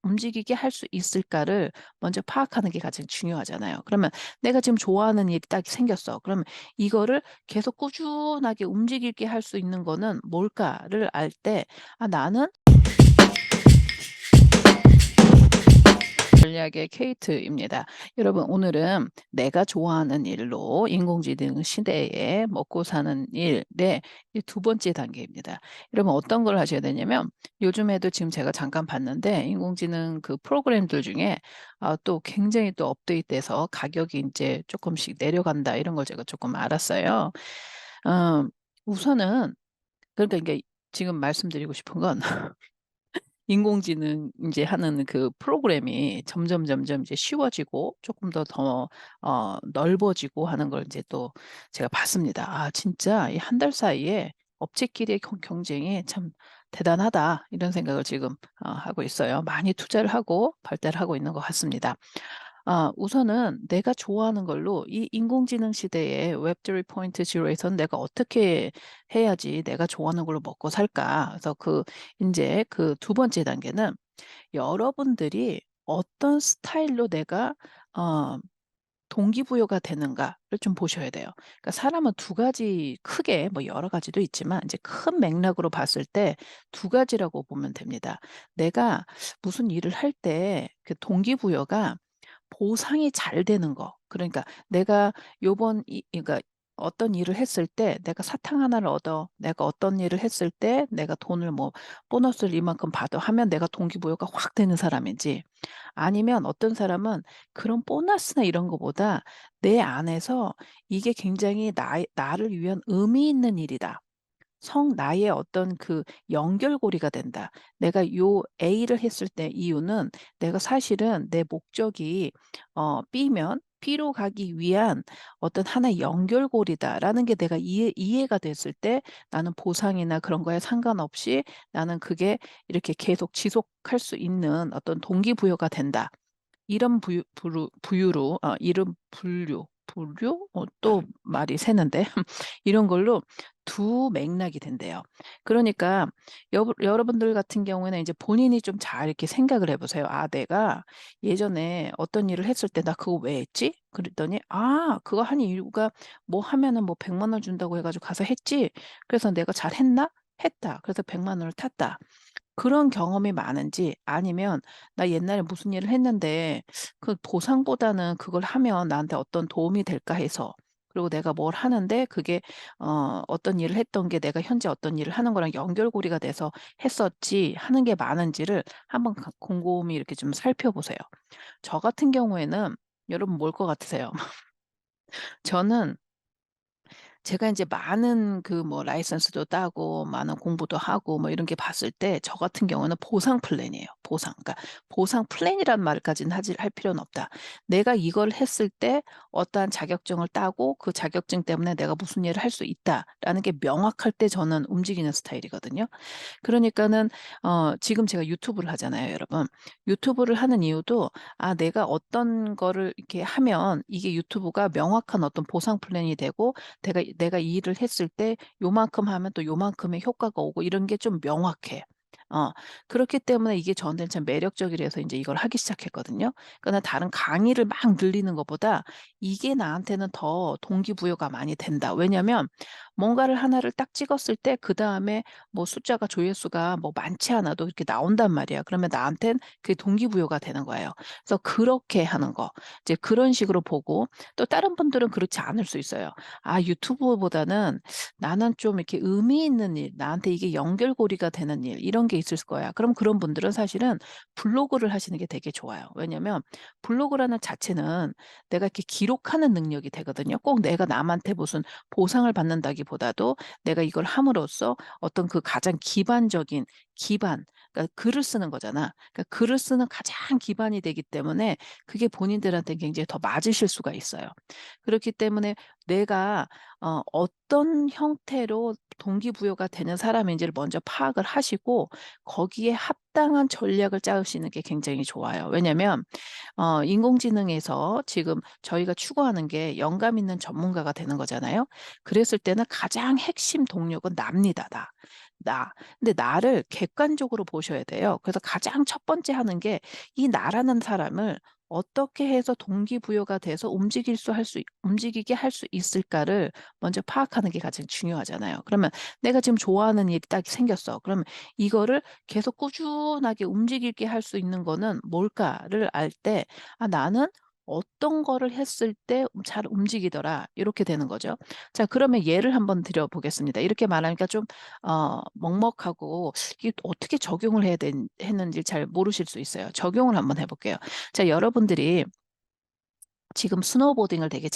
움직이게 할 수 있을까를 먼저 파악하는 게 가장 중요하잖아요. 그러면 내가 지금 좋아하는 일이 딱 생겼어. 그러면 이거를 계속 꾸준하게 움직이게 할 수 있는 거는 뭘까를 알 때 '아 나는' 전략의 케이트입니다. 여러분 오늘은 내가 좋아하는 일로 인공지능 시대에 먹고 사는 일의 이 두 번째 단계입니다. 여러분 어떤 걸 하셔야 되냐면 요즘에도 지금 제가 잠깐 봤는데 인공지능 그 프로그램들 중에 또 굉장히 또 업데이트돼서 가격이 인제 쪼끔씩 내려간다 이런 걸 제가 쪼끔 알았어요. 어 우선은 그러니까 이게 지금 말씀드리고 싶은 건 인공지능 인제 하는 그 프로그램이 점점 이제 쉬워지고 쪼끔 넓어지고 하는 걸 인제 또 제가 봤습니다. '아 진짜 이 한 달 사이에 업체끼리의 경쟁이 참 대단하다.' 이런 생각을 지금 하고 있어요. 많이 투자를 하고 발달을 하고 있는 것 같습니다. 우선은 내가 좋아하는 걸로 이 인공지능 시대에 웹 3.0에서는 '내가 어떻게 해야지 내가 좋아하는 걸로 먹고 살까?' 그래서 인제 그 두 번째 단계는 여러분들이 어떤 스타일로 내가 어 동기부여가 되는가를 좀 보셔야 돼요. 그러니까 사람은 두 가지 크게 뭐 여러 가지도 있지만 이제 큰 맥락으로 봤을 때 두 가지라고 보면 됩니다. 내가 무슨 일을 할 때 그 동기부여가 보상이 잘 되는 거. 그러니까 내가 요번 이 그러니까 어떤 일을 했을 때 내가 사탕 하나를 얻어. 내가 어떤 일을 했을 때 내가 돈을 뭐 보너스를 이만큼 받아 하면 내가 동기부여가 확 되는 사람인지 아니면 어떤 사람은 그런 보너스나 이런 거보다 내 안에서 이게 굉장히 나를 위한 의미 있는 일이다. 나의 어떤 그 연결고리가 된다. 내가 요 A를 했을 때 이유는 내가 사실은 내 목적이 B로 가기 위한 어떤 하나의 연결고리다라는 게 내가 이해가 됐을 때 나는 보상이나 그런 거에 상관없이 나는 그게 이렇게 계속 지속할 수 있는 어떤 동기부여가 된다. 이런 부유로 이런 분류? 또 말이 새는데 이런 걸로 두 맥락이 된대요. 그러니까 여러분들 같은 경우에는 이제 본인이 좀 잘 이렇게 생각을 해 보세요. '아 내가 예전에 어떤 일을 했을 때 나 그거 왜 했지?' 그랬더니 '아 그거 한 이유가 뭐 하면은 뭐 100만 원 준다고 해 가지고 가서 했지. 그래서 내가 잘했나? 했다. 그래서 100만 원을 탔다.' 그런 경험이 많은지 아니면 '나 옛날에 무슨 일을 했는데 그 보상보다는 그걸 하면 나한테 어떤 도움이 될까?' 해서 그리고 내가 뭘 하는데 그게 어떤 일을 했던 게 내가 현재 어떤 일을 하는 거랑 연결고리가 돼서 했었지 하는 게 많은지를 한번 곰곰이 이렇게 좀 살펴보세요. 저 같은 경우에는 여러분 뭘 것 같으세요? 저는 제가 인제 많은 그 뭐 라이선스도 따고 많은 공부도 하고 뭐 이런 게 봤을 때 저 같은 경우는 보상 플랜이에요, 보상. 그러니까 보상 플랜이란 말까지는 할 필요는 없다. 내가 이걸 했을 때 어떠한 자격증을 따고 그 자격증 때문에 내가 무슨 일을 할 수 있다라는 게 명확할 때 저는 움직이는 스타일이거든요. 그러니까는 지금 제가 유튜브를 하잖아요, 여러분. 유튜브를 하는 이유도 내가 어떤 거를 이렇게 하면 이게 유튜브가 명확한 어떤 보상 플랜이 되고 내가 이 일을 했을 때 요만큼 하면 또 요만큼의 효과가 오고 이런 게 좀 명확해. 어 그렇기 때문에 이게 저한테는 참 매력적이라서 인제 이걸 하기 시작했거든요. 그러니까 다른 강의를 막 늘리는 것보다 이게 나한테는 더 동기부여가 많이 된다. 왜냐면 뭔가를 하나를 딱 찍었을 때 그다음에 뭐 숫자가 조회수가 뭐 많지 않아도 이렇게 나온단 말이야. 그러면 나한텐 그게 동기부여가 되는 거예요. 그래서 그렇게 하는 거. 이제 그런 식으로 보고 또 다른 분들은 그렇지 않을 수 있어요. 유튜브보다는 나는 좀 이렇게 의미 있는 일, 나한테 이게 연결고리가 되는 일 이런 게 있을 거야. 그럼 그런 분들은 사실은 블로그를 하시는 게 되게 좋아요. 왜냐면 블로그라는 자체는 내가 이렇게 기록하는 능력이 되거든요. 꼭 내가 남한테 무슨 보상을 받는다기보다도 내가 이걸 함으로써 어떤 그 가장 기반적인 그러니까 글을 쓰는 거잖아. 그러니까 글을 쓰는 가장 기반이 되기 때문에 그게 본인들한테 굉장히 더 맞으실 수가 있어요. 그렇기 때문에 내가 어떤 형태로 동기부여가 되는 사람인지를 먼저 파악을 하시고 거기에 합당한 전략을 짜시는 게 굉장히 좋아요. 왜냐면 인공지능에서 지금 저희가 추구하는 게 영감 있는 전문가가 되는 거잖아요. 그랬을 때는 가장 핵심 동력은 납니다, 나. 근데 나를 객관적으로 보셔야 돼요. 그래서 가장 첫 번째 하는 게 이 나라는 사람을 어떻게 해서 동기부여가 돼서 움직이게 할 수 있을까를 먼저 파악하는 게 가장 중요하잖아요. 그러면 내가 지금 좋아하는 일이 딱 생겼어. 그러면 이거를 계속 꾸준하게 움직이게 할 수 있는 거는 뭘까를 알 때 '아 나는 어떤 거를 했을 때 잘 움직이더라.' 이렇게 되는 거죠. 자 그러면 예를 한번 드려 보겠습니다. 이렇게 말하니까 좀 먹먹하고 이게 어떻게 적용을 해야 했는지 잘 모르실 수 있어요. 적용을 한번 해 볼게요. 자 여러분들이 지금 스노우보딩을 되게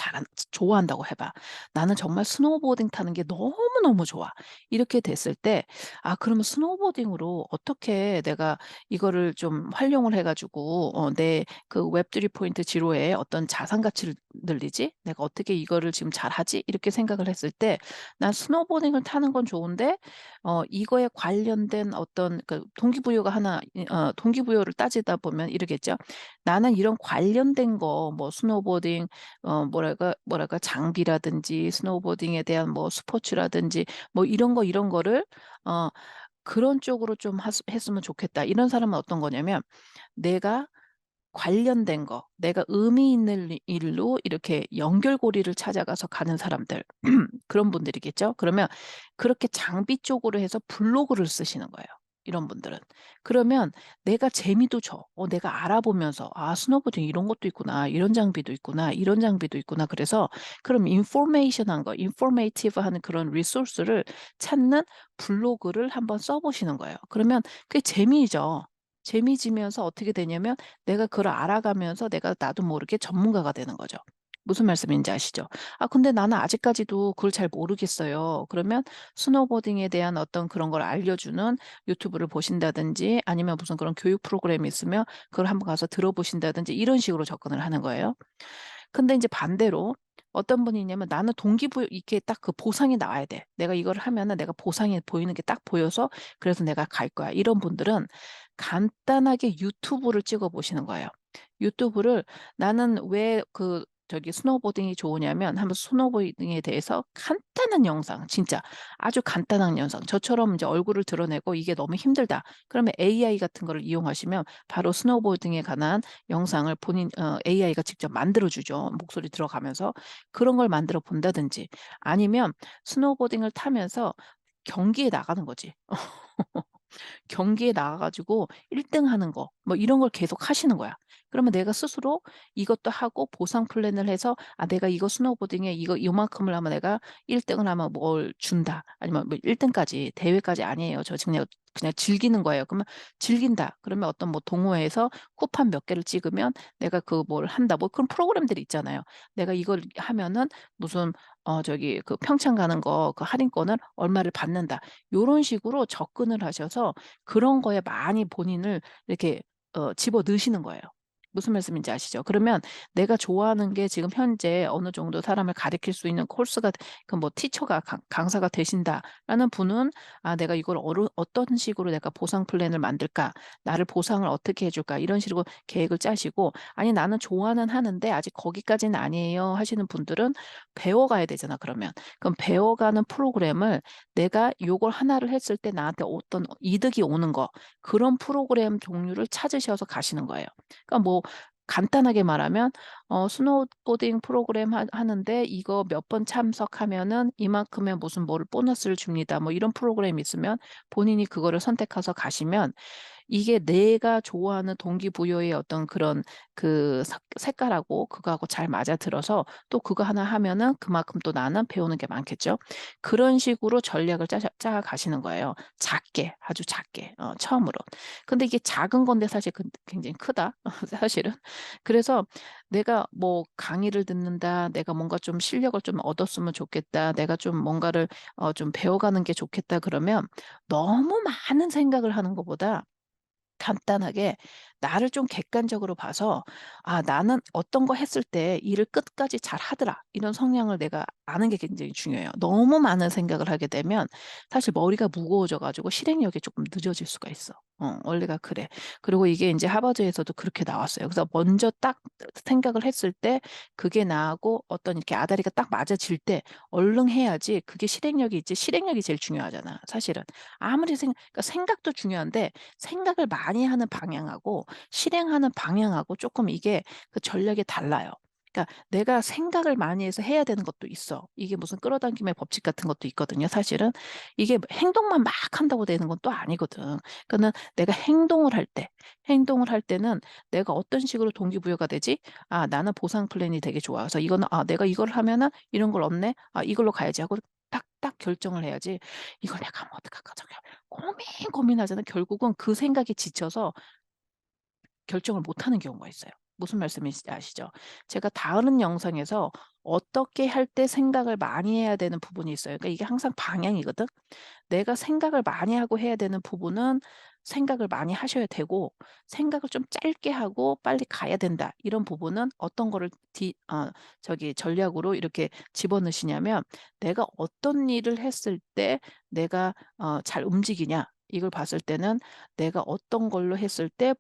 좋아한다고 해 봐. "나는 정말 스노우보딩 타는 게 너무너무 좋아." 이렇게 됐을 때 그러면 스노우보딩으로 어떻게 내가 이거를 좀 활용을 해 가지고 내 그 웹3 포인트 지로에 어떤 자산 가치를 늘리지? 내가 어떻게 이거를 지금 잘하지?" 이렇게 생각을 했을 때 난 스노우보딩을 타는 건 좋은데 이거에 관련된 어떤 그 동기부여를 따지다 보면 이러겠죠. 나는 이런 관련된 거 뭐 스노보딩 뭐랄까 장비라든지 스노보딩에 대한 뭐 스포츠라든지 뭐 이런 거를 어 '그런 쪽으로 좀 했으면 좋겠다.' 이런 사람은 어떤 거냐면 내가 관련된 거, 내가 의미 있는 일로 이렇게 연결고리를 찾아가서 가는 사람들 그런 분들이겠죠. 그러면 그렇게 장비 쪽으로 해서 블로그를 쓰시는 거예요, 이런 분들은. 그러면 내가 재미도 줘. 내가 알아보면서 '아 스노보드 이런 것도 있구나. 이런 장비도 있구나. 이런 장비도 있구나.' 그래서 그럼 인포메이션한 거 인포메이티브한 그런 리소스를 찾는 블로그를 한번 써 보시는 거예요. 그러면 그게 재미죠. 재미지면서 어떻게 되냐면 내가 그걸 알아가면서 내가 나도 모르게 전문가가 되는 거죠. 무슨 말씀인지 아시죠? 근데 나는 아직까지도 그걸 잘 모르겠어요." 그러면 스노보딩에 대한 어떤 그런 걸 알려주는 유튜브를 보신다든지 아니면 무슨 그런 교육 프로그램이 있으면 그걸 한번 가서 들어보신다든지 이런 식으로 접근을 하는 거예요. 근데 인제 반대로 어떤 분이 있냐면 나는 동기부여 이게 딱 그 보상이 나와야 돼. 내가 이거를 하면은 내가 보상이 보이는 게 딱 보여서 그래서 내가 갈 거야. 이런 분들은 간단하게 유튜브를 찍어 보시는 거예요. 유튜브를 나는 왜 저기 스노보딩이 좋으냐면 한번 스노보딩에 대해서 간단한 영상 진짜 아주 간단한 영상 저처럼 이제 얼굴을 드러내고 이게 너무 힘들다. 그러면 AI 같은 거를 이용하시면 바로 스노보딩에 관한 영상을 AI가 직접 만들어 주죠, 목소리 들어가면서. 그런 걸 만들어 본다든지 아니면 스노보딩을 타면서 경기에 나가는 거지. 경기에 나가 가지고 1등 하는 거 뭐 이런 걸 계속 하시는 거야. 그러면 내가 스스로 이것도 하고 보상 플랜을 해서 '아 내가 이거 스노보딩에 이거 요만큼을 하면 내가 1 등을 하면 뭘 준다.' 아니면 뭐 1 등까지 대회까지 아니에요. 저 지금 그냥 즐기는 거예요. 그러면 즐긴다. 그러면 어떤 뭐 동호회에서 쿠폰 몇 개를 찍으면 내가 뭘 한다. 뭐 그런 프로그램들이 있잖아요. 내가 이걸 하면은 무슨 저기 그 평창 가는 거 그 할인권을 얼마를 받는다. 요런 식으로 접근을 하셔서 그런 거에 많이 본인을 이렇게 집어넣으시는 거예요. 무슨 말씀인지 아시죠? 그러면 내가 좋아하는 게 지금 현재 어느 정도 사람을 가르칠 수 있는 코र्스가 그 뭐 티처가 강사가 되신다라는 분은 '아 내가 이걸 어떤 식으로 내가 보상 플랜을 만들까? 나를 보상을 어떻게 해 줄까?' 이런 식으로 계획을 짜시고 아니 '나는 좋아는 하는데 아직 거기까지는 아니에요.' 하시는 분들은 배워가야 되잖아 그러면. 그럼 배워가는 프로그램을 내가 요걸 하나를 했을 때 나한테 어떤 이득이 오는 거 그런 프로그램 종류를 찾으셔서 가시는 거예요. 그러니까 뭐 간단하게 말하면 스노우보딩 프로그램 하는데 이거 몇 번 참석하면은 이만큼의 무슨 뭐를 보너스를 줍니다. 뭐 이런 프로그램이 있으면 본인이 그거를 선택해서 가시면 이게 내가 좋아하는 동기부여의 어떤 그런 그 색깔하고 그거하고 잘 맞아들어서 또 그거 하나 하면은 그만큼 또 나는 배우는 게 많겠죠. 그런 식으로 전략을 짜 가시는 거예요. 작게 아주 작게 처음으로. 근데 이게 작은 건데 사실 굉장히 크다 사실은. 그래서 내가 뭐 강의를 듣는다. 내가 뭔가 좀 실력을 좀 얻었으면 좋겠다. 내가 좀 뭔가를 좀 배워가는 게 좋겠다 그러면 너무 많은 생각을 하는 것보다 간단하게 나를 좀 객관적으로 봐서 '아 나는 어떤 거 했을 때 일을 끝까지 잘하더라.' 이런 성향을 내가 아는 게 굉장히 중요해요. 너무 많은 생각을 하게 되면 사실 머리가 무거워져 가지고 실행력이 조금 늦어질 수가 있어. 원리가 그래. 그리고 이게 인제 하버드에서도 그렇게 나왔어요. 그래서 먼저 딱 생각을 했을 때 그게 나하고 어떤 이렇게 아다리가 딱 맞아질 때 얼른 해야지 그게 실행력이 있지, 실행력이 제일 중요하잖아 사실은. 아무리 그러니까 생각도 중요한데 생각을 많이 하는 방향하고 실행하는 방향하고 쪼끔 이게 그 전략이 달라요. 그러니까 내가 생각을 많이 해서 해야 되는 것도 있어. 이게 무슨 끌어당김의 법칙 같은 것도 있거든요 사실은. 이게 행동만 막 한다고 되는 건 또 아니거든. 그거는 내가 행동을 할 때는 내가 어떤 식으로 동기부여가 되지? '아 나는 보상 플랜이 되게 좋아. 그래서 이거는 아 내가 이걸 하면은 이런 걸 얻네. 아 이걸로 가야지.' 하고 딱딱 결정을 해야지 '이걸 내가 하면 어떡할까?' 저기 고민하잖아. 결국은 그 생각에 지쳐서 결정을 못 하는 경우가 있어요. 무슨 말씀인지 아시죠? 제가 다른 영상에서 어떻게 할 때 생각을 많이 해야 되는 부분이 있어요. 그러니까 이게 항상 방향이거든. 내가 생각을 많이 하고 해야 되는 부분은 생각을 많이 하셔야 되고 생각을 좀 짧게 하고 빨리 가야 된다. 이런 부분은 어떤 거를 저기 전략으로 이렇게 집어넣으시냐면 내가 어떤 일을 했을 때 내가 잘 움직이냐 이걸 봤을 때는 내가 어떤 걸로 했을 때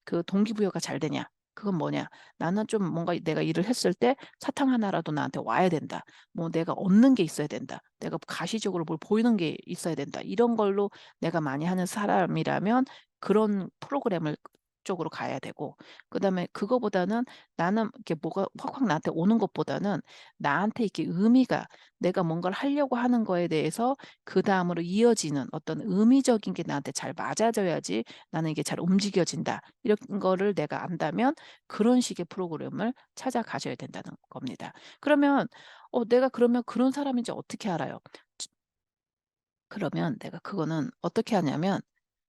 그 동기부여가 잘 되냐. 그건 뭐냐? 나는 좀 뭔가 내가 일을 했을 때 사탕 하나라도 나한테 와야 된다. 뭐 내가 얻는 게 있어야 된다. 내가 가시적으로 뭘 보이는 게 있어야 된다. 이런 걸로 내가 많이 하는 사람이라면 그런 프로그램을 쪽으로 가야 되고 그다음에 그거보다는 나는 이렇게 뭐가 확확 나한테 오는 것보다는 나한테 이렇게 의미가 내가 뭔가를 하려고 하는 거에 대해서 그다음으로 이어지는 어떤 의미적인 게 나한테 잘 맞아져야지 '나는 이게 잘 움직여진다.' 이런 거를 내가 안다면 그런 식의 프로그램을 찾아가셔야 된다는 겁니다. 그러면 내가 그러면 그런 사람인지 어떻게 알아요? 그러면 내가 그거는 어떻게 하냐면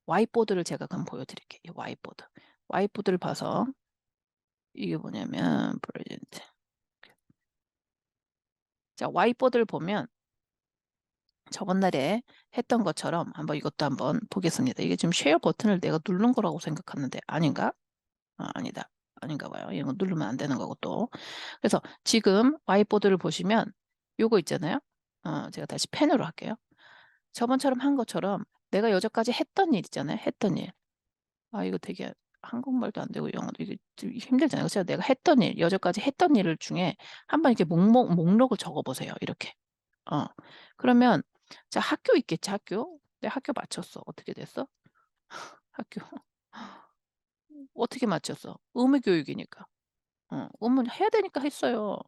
화이트보드를 제가 그럼 보여 드릴게요. 이 화이트보드. 화이트보드를 봐서 이게 뭐냐면 프레젠트. 자 화이트보드를 보면 저번 날에 했던 것처럼 한번 이것도 한번 보겠습니다. 이게 지금 쉐어 버튼을 내가 누른 거라고 생각하는데 아닌가? 아니다. 아닌가 봐요. 이거 누르면 안 되는 거고 또. 그래서 지금 화이트보드를 보시면 요거 있잖아요. 제가 다시 펜으로 할게요. 저번처럼 한 것처럼 내가 여태까지 했던 일 있잖아요. 했던 일. 이거 되게 한국말도 안 되고 영어도 이게 좀 힘들잖아요. 그래서 내가 했던 일, 여태까지 했던 일 중에 한번 이렇게 목록을 적어 보세요. 이렇게. 어. 그러면 자 학교 있겠지 학교. 내 학교 마쳤어. 어떻게 됐어? 학교 어떻게 마쳤어? 의무 교육이니까. 의무는 해야 되니까 했어요.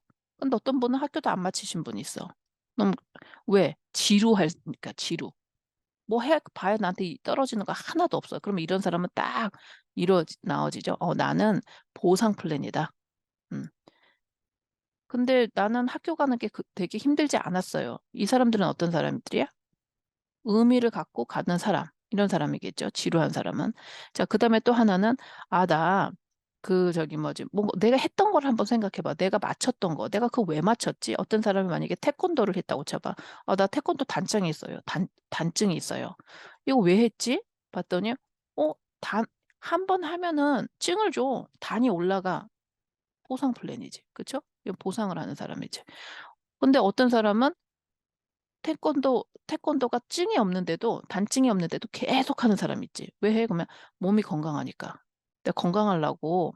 근데 어떤 분은 학교도 안 마치신 분이 있어. 너무 왜? 지루하니까 지루. 뭐 해 봐야 나한테 떨어지는 거 하나도 없어요. 그러면 이런 사람은 딱 나와지죠. '나는 보상 플랜이다.' 음. 근데 나는 학교 가는 게 되게 힘들지 않았어요. 이 사람들은 어떤 사람들이야? 의미를 갖고 가는 사람 이런 사람이겠죠, 지루한 사람은. 자 그다음에 또 하나는 '아 나 그 저기 뭐지 뭐 내가 했던 걸 한번 생각해 봐. 내가 맞췄던 거. 내가 그거 왜 맞췄지?' 어떤 사람이 만약에 태권도를 했다고 쳐 봐. '아 나 태권도 단장이 있어요. 단증이 있어요.' '이거 왜 했지?' 봤더니 단 한 번 하면은 증을 줘. 단이 올라가. 보상 플랜이지. 그쵸? 이건 보상을 하는 사람이지. 근데 어떤 사람은 태권도가 증이 없는데도 단증이 없는데도 계속 하는 사람이 있지. 왜 해? 그러면 몸이 건강하니까. 내가 건강하려고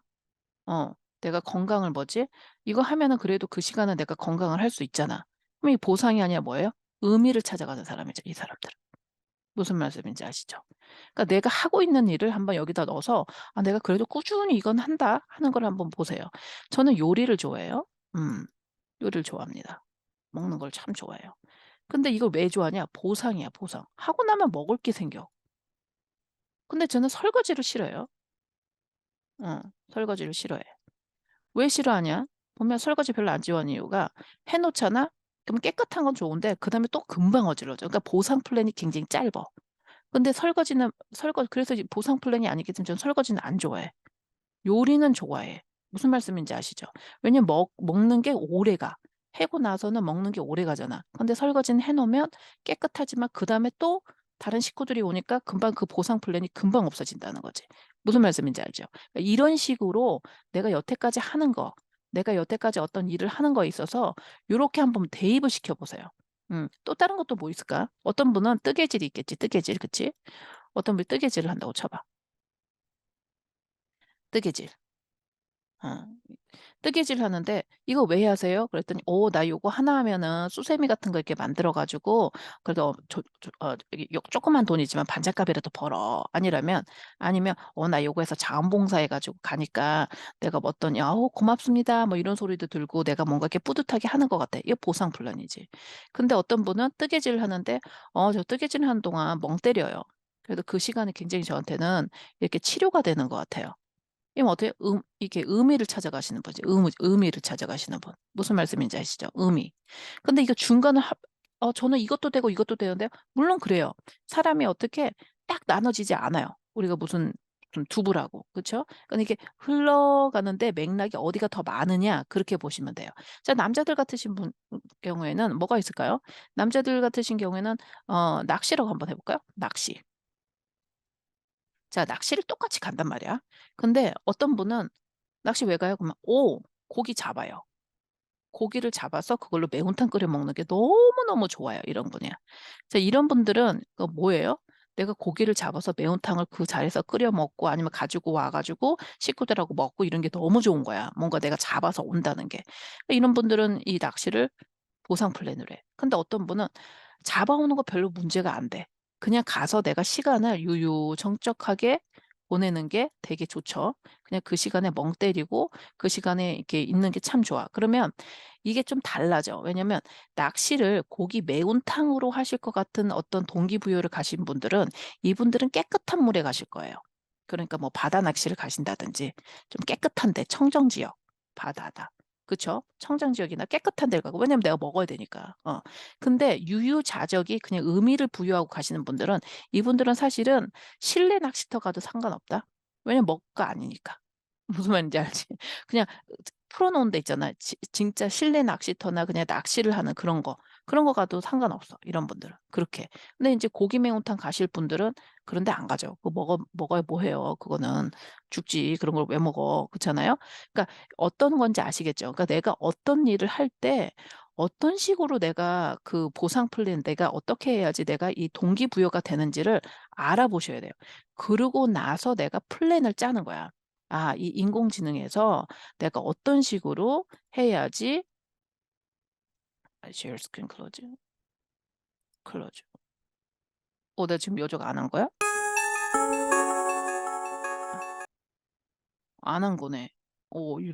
내가 건강을 뭐지? 이거 하면은 그래도 그 시간은 내가 건강을 할 수 있잖아. 그럼 이 보상이 아니라 뭐예요? 의미를 찾아가는 사람이죠, 이 사람들은. 무슨 말씀인지 아시죠? 그러니까 내가 하고 있는 일을 한번 여기다 넣어서 '아 내가 그래도 꾸준히 이건 한다.' 하는 걸 한번 보세요. 저는 요리를 좋아해요. 요리를 좋아합니다. 먹는 걸 참 좋아해요. 근데 이걸 왜 좋아하냐? 보상이야, 보상. 하고 나면 먹을 게 생겨. 근데 저는 설거지를 싫어해요. 설거지를 싫어해. 왜 싫어하냐? 보면 설거지 별로 안 좋아하는 이유가 해 놓잖아? 그럼 깨끗한 건 좋은데 그다음에 또 금방 어질러져. 그러니까 보상 플랜이 굉장히 짧아. 근데 그래서 이 보상 플랜이 아니기 때문에 저는 설거지는 안 좋아해. 요리는 좋아해. 무슨 말씀인지 아시죠? 왜냐면 먹는 게 오래가. 해고 나서는 먹는 게 오래가잖아. 근데 설거지는 해 놓으면 깨끗하지만 그다음에 또 다른 식구들이 오니까 금방 그 보상 플랜이 금방 없어진다는 거지. 무슨 말씀인지 알죠? 그러니까 이런 식으로 내가 여태까지 하는 거, 내가 여태까지 어떤 일을 하는 거에 있어서 요렇게 한번 대입을 시켜 보세요. 또 다른 것도 뭐 있을까? 어떤 분은 뜨개질이 있겠지. 뜨개질. 그치? 어떤 분이 뜨개질을 한다고 쳐 봐. 뜨개질. 어. 뜨개질 하는데 "이거 왜 하세요?" 그랬더니 나 요거 하나 하면은 수세미 같은 거 이렇게 만들어 가지고 그래도 이게 요 조그만 돈이지만 반찬값이라도 벌어." 아니면 나 요거 해서 자원봉사해 가지고 가니까 내가 뭐 어떤 "아우 고맙습니다." 뭐 이런 소리도 들고 내가 뭔가 이렇게 뿌듯하게 하는 것 같아. 이거 보상불량이지. 근데 어떤 분은 뜨개질을 하는데 저 뜨개질 하는 동안 멍 때려요. 그래도 그 시간이 굉장히 저한테는 이렇게 치료가 되는 것 같아요. 이면 어떻게 이게 의미를 찾아가시는 분이지. 의미를 찾아가시는 분. 무슨 말씀인지 아시죠? 의미. 근데 이거 중간을 저는 이것도 되고 이것도 되는데 물론 그래요. 사람이 어떻게 딱 나눠지지 않아요. 우리가 무슨 두부라고. 그쵸? 그러니까 이게 흘러가는데 맥락이 어디가 더 많으냐 그렇게 보시면 돼요. 자 남자들 같으신 분 경우에는 뭐가 있을까요? 남자들 같으신 경우에는 낚시라고 한번 해 볼까요? 낚시. 자 낚시를 똑같이 간단 말이야. 근데 어떤 분은 낚시 왜 가요? 그러면 고기 잡아요. 고기를 잡아서 그걸로 매운탕 끓여 먹는 게 너무너무 좋아요, 이런 분이야. 자 이런 분들은 뭐예요? 내가 고기를 잡아서 매운탕을 그 자리에서 끓여 먹고 아니면 가지고 와 가지고 식구들하고 먹고 이런 게 너무 좋은 거야, 뭔가 내가 잡아서 온다는 게. 이런 분들은 이 낚시를 보상 플랜으로 해. 근데 어떤 분은 잡아오는 거 별로 문제가 안 돼. 그냥 가서 내가 시간을 유유정적하게 보내는 게 되게 좋죠. 그냥 그 시간에 멍 때리고 그 시간에 이렇게 있는 게 참 좋아. 그러면 이게 좀 달라져. 왜냐면 낚시를 고기 매운탕으로 하실 것 같은 어떤 동기부여를 가신 분들은 이분들은 깨끗한 물에 가실 거예요. 그러니까 뭐 바다 낚시를 가신다든지 좀 깨끗한 데 청정 지역, 바다다. 그쵸? 청정 지역이나 깨끗한 데를 가고 왜냐면 내가 먹어야 되니까. 근데 유유자적이 그냥 의미를 부여하고 가시는 분들은 이분들은 사실은 실내 낚시터 가도 상관없다. 왜냐면 먹가 아니니까. 무슨 말인지 알지? 그냥 풀어 놓은 데 있잖아. 진짜 실내 낚시터나 그냥 낚시를 하는 그런 거. 그런 거 가도 상관없어, 이런 분들은. 그렇게. 근데 인제 고기 매운탕 가실 분들은 그런 데 안 가죠. 그거 먹어야 뭐 해요. 그거는 죽지. 그런 걸 왜 먹어. 그렇잖아요? 그러니까 어떤 건지 아시겠죠? 그러니까 내가 어떤 일을 할 때 어떤 식으로 내가 그 보상 플랜 내가 어떻게 해야지 내가 이 동기부여가 되는지를 알아보셔야 돼요. 그러고 나서 내가 플랜을 짜는 거야. 이 인공지능에서 내가 어떤 식으로 해야지 share screen close. close. 내가 지금 요정 안 한 거야? 안 한 거네. 이